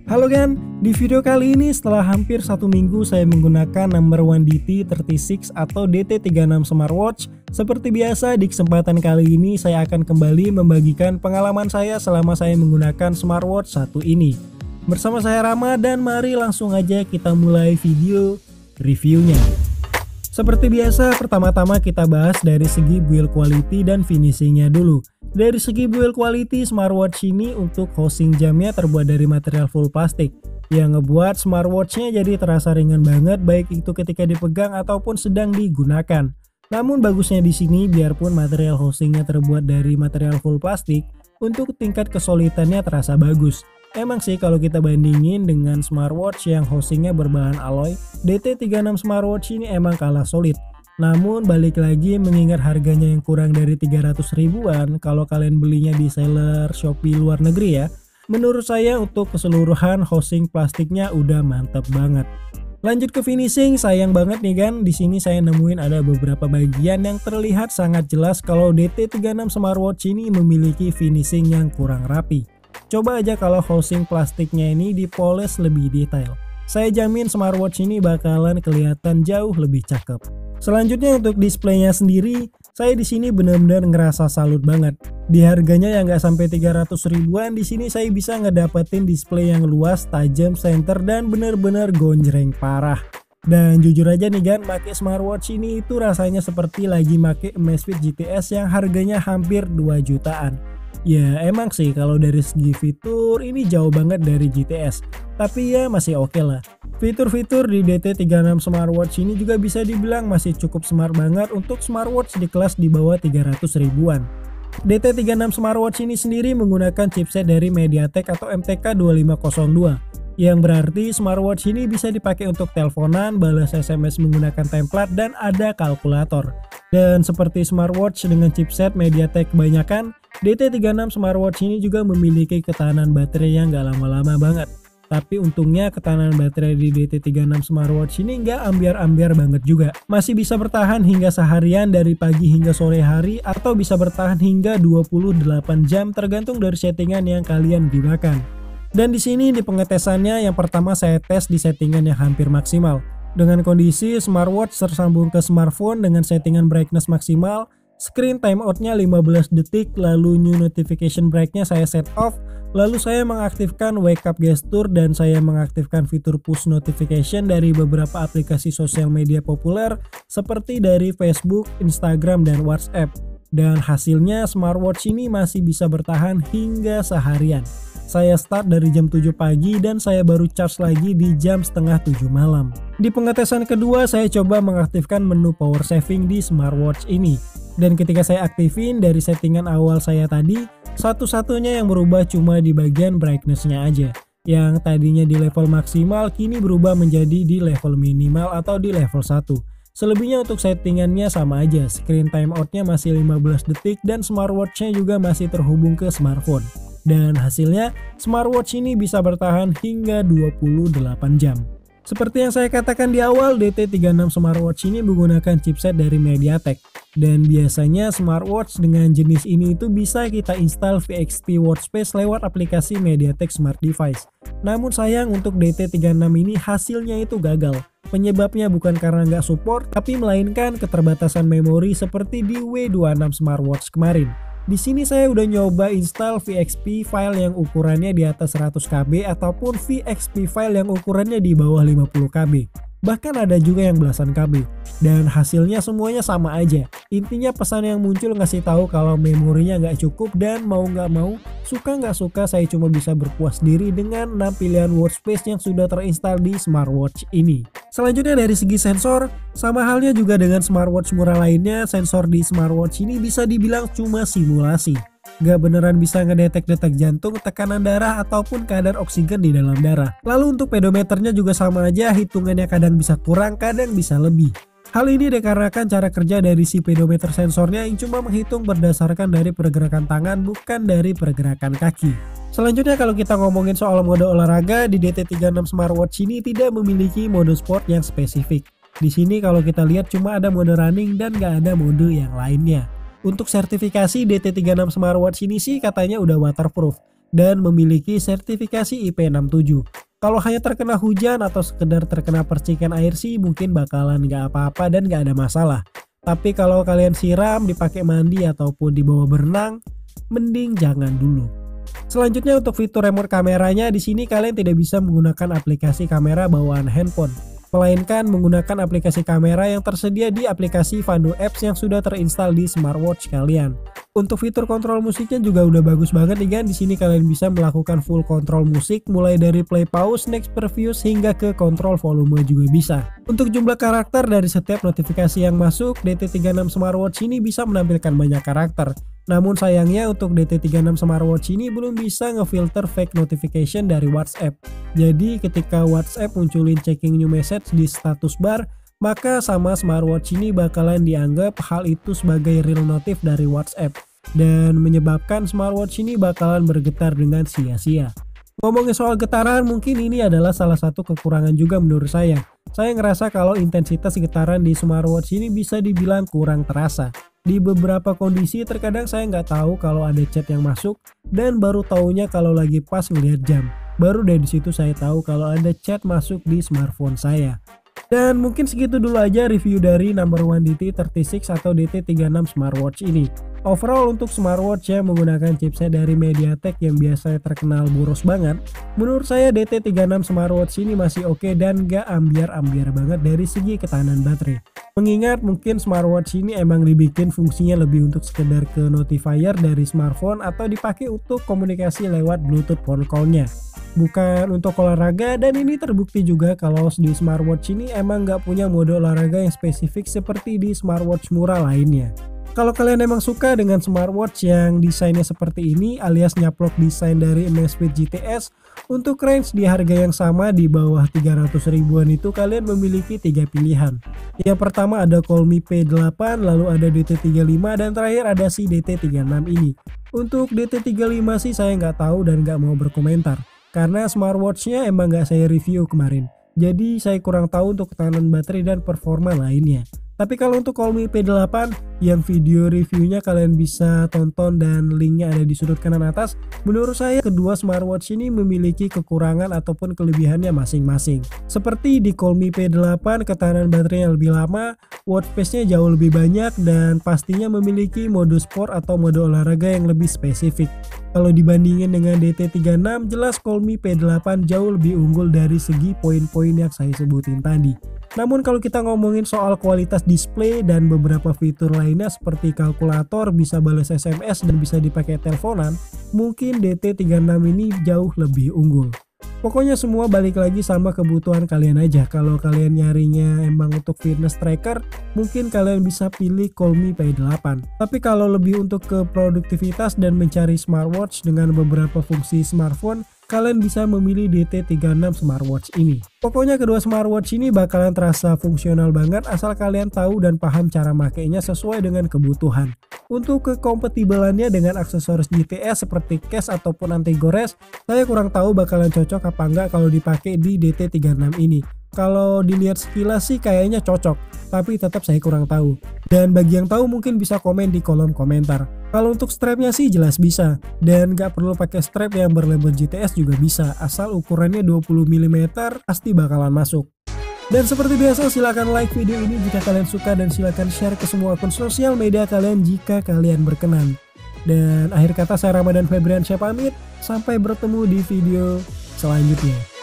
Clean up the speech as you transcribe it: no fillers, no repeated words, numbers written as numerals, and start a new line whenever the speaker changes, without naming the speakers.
Halo Gan, di video kali ini setelah hampir 1 minggu saya menggunakan number one DT36 atau DT36 smartwatch. Seperti biasa di kesempatan kali ini saya akan kembali membagikan pengalaman saya selama saya menggunakan smartwatch satu ini. Bersama saya Rama dan mari langsung aja kita mulai video reviewnya. Seperti biasa pertama-tama kita bahas dari segi build quality dan finishingnya dulu. Dari segi build quality, smartwatch ini untuk housing jamnya terbuat dari material full plastik yang ngebuat smartwatchnya jadi terasa ringan banget baik itu ketika dipegang ataupun sedang digunakan. Namun bagusnya di sini biarpun material housingnya terbuat dari material full plastik, untuk tingkat kesolidannya terasa bagus. Emang sih kalau kita bandingin dengan smartwatch yang housingnya berbahan alloy, DT36 smartwatch ini emang kalah solid. Namun balik lagi mengingat harganya yang kurang dari 300 ribuan kalau kalian belinya di seller Shopee luar negeri ya. Menurut saya untuk keseluruhan housing plastiknya udah mantep banget. Lanjut ke finishing, sayang banget nih kan di sini saya nemuin ada beberapa bagian yang terlihat sangat jelas kalau DT36 smartwatch ini memiliki finishing yang kurang rapi. Coba aja kalau housing plastiknya ini dipoles lebih detail. Saya jamin smartwatch ini bakalan kelihatan jauh lebih cakep. Selanjutnya untuk displaynya sendiri, saya di sini benar-benar ngerasa salut banget. Di harganya yang nggak sampai 300 ribuan, di sini saya bisa ngedapetin display yang luas, tajam, center dan benar-benar gonjreng parah. Dan jujur aja nih kan, pakai smartwatch ini itu rasanya seperti lagi pakai Amazfit GTS yang harganya hampir 2 jutaan. Ya emang sih kalau dari segi fitur ini jauh banget dari GTS, tapi ya masih oke lah. Fitur-fitur di DT36 smartwatch ini juga bisa dibilang masih cukup smart banget untuk smartwatch di kelas di bawah 300 ribuan. DT36 smartwatch ini sendiri menggunakan chipset dari MediaTek atau MTK 2502, yang berarti smartwatch ini bisa dipakai untuk teleponan, balas SMS menggunakan template dan ada kalkulator. Dan seperti smartwatch dengan chipset MediaTek kebanyakan, DT36 smartwatch ini juga memiliki ketahanan baterai yang gak lama-lama banget. Tapi untungnya ketahanan baterai di DT36 smartwatch ini nggak ambiar-ambiar banget juga. Masih bisa bertahan hingga seharian dari pagi hingga sore hari atau bisa bertahan hingga 28 jam tergantung dari settingan yang kalian gunakan. Dan di sini di pengetesannya yang pertama saya tes di settingan yang hampir maksimal. Dengan kondisi smartwatch tersambung ke smartphone dengan settingan brightness maksimal, screen timeoutnya 15 detik, lalu new notification breaknya saya set off, lalu saya mengaktifkan wake up gesture dan saya mengaktifkan fitur push notification dari beberapa aplikasi sosial media populer seperti dari Facebook, Instagram, dan WhatsApp. Dan hasilnya smartwatch ini masih bisa bertahan hingga seharian. Saya start dari jam 7 pagi dan saya baru charge lagi di jam setengah 7 malam. Di pengetesan kedua saya coba mengaktifkan menu power saving di smartwatch ini. Dan ketika saya aktifin dari settingan awal saya tadi, satu-satunya yang berubah cuma di bagian brightness-nya aja. Yang tadinya di level maksimal kini berubah menjadi di level minimal atau di level 1. Selebihnya untuk settingannya sama aja, screen timeoutnya masih 15 detik dan smartwatch-nya juga masih terhubung ke smartphone. Dan hasilnya, smartwatch ini bisa bertahan hingga 28 jam. Seperti yang saya katakan di awal, DT36 smartwatch ini menggunakan chipset dari MediaTek. Dan biasanya smartwatch dengan jenis ini itu bisa kita install VXP Workspace lewat aplikasi MediaTek Smart Device. Namun sayang untuk DT36 ini hasilnya itu gagal. Penyebabnya bukan karena nggak support, tapi melainkan keterbatasan memori seperti di W26 smartwatch kemarin. Di sini saya udah nyoba install VXP file yang ukurannya di atas 100 KB ataupun VXP file yang ukurannya di bawah 50 KB. Bahkan ada juga yang belasan KB. Dan hasilnya semuanya sama aja. Intinya pesan yang muncul ngasih tahu kalau memorinya nggak cukup dan mau nggak mau, suka nggak suka saya cuma bisa berpuas diri dengan 6 pilihan workspace yang sudah terinstall di smartwatch ini. Selanjutnya dari segi sensor, sama halnya juga dengan smartwatch murah lainnya, sensor di smartwatch ini bisa dibilang cuma simulasi. Gak beneran bisa ngedetek detak jantung, tekanan darah, ataupun kadar oksigen di dalam darah. Lalu untuk pedometernya juga sama aja, hitungannya kadang bisa kurang, kadang bisa lebih. Hal ini dikarenakan cara kerja dari si pedometer sensornya yang cuma menghitung berdasarkan dari pergerakan tangan, bukan dari pergerakan kaki. Selanjutnya kalau kita ngomongin soal mode olahraga, di DT36 smartwatch ini tidak memiliki mode sport yang spesifik. Di sini kalau kita lihat cuma ada mode running dan gak ada mode yang lainnya. Untuk sertifikasi DT36 smartwatch ini sih katanya udah waterproof. dan memiliki sertifikasi IP67. Kalau hanya terkena hujan atau sekedar terkena percikan air sih mungkin bakalan nggak apa-apa dan nggak ada masalah. Tapi kalau kalian siram, dipakai mandi ataupun dibawa berenang, mending jangan dulu. Selanjutnya untuk fitur remote kameranya, di sini kalian tidak bisa menggunakan aplikasi kamera bawaan handphone, melainkan menggunakan aplikasi kamera yang tersedia di aplikasi Vando Apps yang sudah terinstal di smartwatch kalian. Untuk fitur kontrol musiknya juga udah bagus banget nih kan. Di sini kalian bisa melakukan full kontrol musik mulai dari play pause, next previews hingga ke kontrol volume juga bisa. Untuk jumlah karakter dari setiap notifikasi yang masuk, DT36 smartwatch ini bisa menampilkan banyak karakter. Namun sayangnya untuk DT36 smartwatch ini belum bisa ngefilter fake notification dari WhatsApp. Jadi ketika WhatsApp munculin checking new message di status bar, maka sama smartwatch ini bakalan dianggap hal itu sebagai real notif dari WhatsApp dan menyebabkan smartwatch ini bakalan bergetar dengan sia-sia. Ngomongin soal getaran, mungkin ini adalah salah satu kekurangan juga menurut saya. Saya ngerasa kalau intensitas getaran di smartwatch ini bisa dibilang kurang terasa. Di beberapa kondisi terkadang saya nggak tahu kalau ada chat yang masuk dan baru taunya kalau lagi pas ngelihat jam. Baru dari situ saya tahu kalau ada chat masuk di smartphone saya. Dan mungkin segitu dulu aja review dari number one DT36 atau DT36 smartwatch ini. Overall untuk smartwatch yang menggunakan chipset dari MediaTek yang biasanya terkenal boros banget, menurut saya DT36 smartwatch ini masih oke dan gak ambiar-ambiar banget dari segi ketahanan baterai. Mengingat mungkin smartwatch ini emang dibikin fungsinya lebih untuk sekedar ke notifier dari smartphone atau dipakai untuk komunikasi lewat Bluetooth phone call-nya, bukan untuk olahraga. Dan ini terbukti juga kalau di smartwatch ini emang nggak punya mode olahraga yang spesifik seperti di smartwatch murah lainnya. Kalau kalian emang suka dengan smartwatch yang desainnya seperti ini alias nyaplok desain dari Amazfit GTS, untuk range di harga yang sama di bawah 300 ribuan itu kalian memiliki 3 pilihan. Yang pertama ada Colmi P8, lalu ada DT35 dan terakhir ada si DT36 ini. Untuk DT35 sih saya nggak tahu dan nggak mau berkomentar karena smartwatchnya emang nggak saya review kemarin. Jadi saya kurang tahu untuk ketahanan baterai dan performa lainnya. Tapi kalau untuk Colmi P8 yang video reviewnya kalian bisa tonton dan linknya ada di sudut kanan atas, menurut saya kedua smartwatch ini memiliki kekurangan ataupun kelebihannya masing-masing. Seperti di Colmi P8 ketahanan baterainya lebih lama, watch face-nya jauh lebih banyak dan pastinya memiliki mode sport atau mode olahraga yang lebih spesifik. Kalau dibandingin dengan DT36, jelas Colmi P8 jauh lebih unggul dari segi poin-poin yang saya sebutin tadi. Namun kalau kita ngomongin soal kualitas display dan beberapa fitur lainnya seperti kalkulator, bisa balas SMS dan bisa dipakai teleponan, mungkin DT36 ini jauh lebih unggul. Pokoknya semua balik lagi sama kebutuhan kalian aja. Kalau kalian nyarinya emang untuk fitness tracker, mungkin kalian bisa pilih Colmi P8. Tapi kalau lebih untuk ke produktivitas dan mencari smartwatch dengan beberapa fungsi smartphone, kalian bisa memilih DT36 smartwatch ini. Pokoknya kedua smartwatch ini bakalan terasa fungsional banget asal kalian tahu dan paham cara makainya sesuai dengan kebutuhan. Untuk kekompatibelannya dengan aksesoris GTS seperti case ataupun anti gores, saya kurang tahu bakalan cocok apa enggak kalau dipakai di DT36 ini. Kalau dilihat sekilas sih kayaknya cocok, tapi tetap saya kurang tahu. Dan bagi yang tahu mungkin bisa komen di kolom komentar. Kalau untuk strapnya sih jelas bisa, dan gak perlu pakai strap yang berlabel GTS juga bisa, asal ukurannya 20 mm pasti bakalan masuk. Dan seperti biasa silahkan like video ini jika kalian suka dan silahkan share ke semua akun sosial media kalian jika kalian berkenan. Dan akhir kata saya Ramadan Febriansyah pamit, sampai bertemu di video selanjutnya.